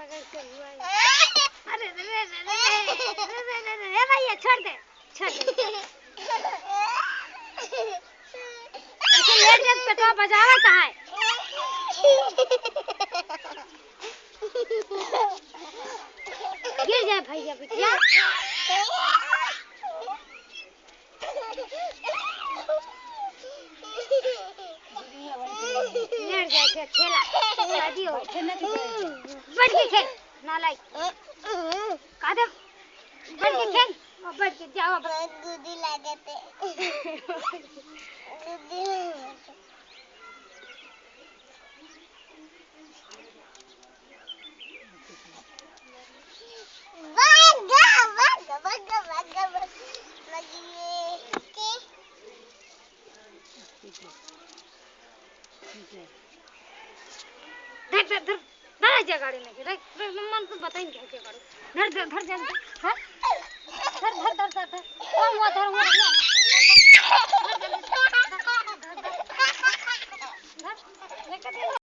पकड़ के हुआ है। अरे रे रे रे भैया छोड़ दे ऐसे लेट जात पे तो बजावत है। गिर जाए भैया बिटिया लेट जाए थे खेला शादी हो बैठ के खेल नालायक कादे बैठ के खेल और बैठ के जाओ दूधी लागते दूधी धर धर धर धर जा गाड़ी में धर मन को बताई क्या क्या करो धर धर धर धर धर धर धर धर धर धर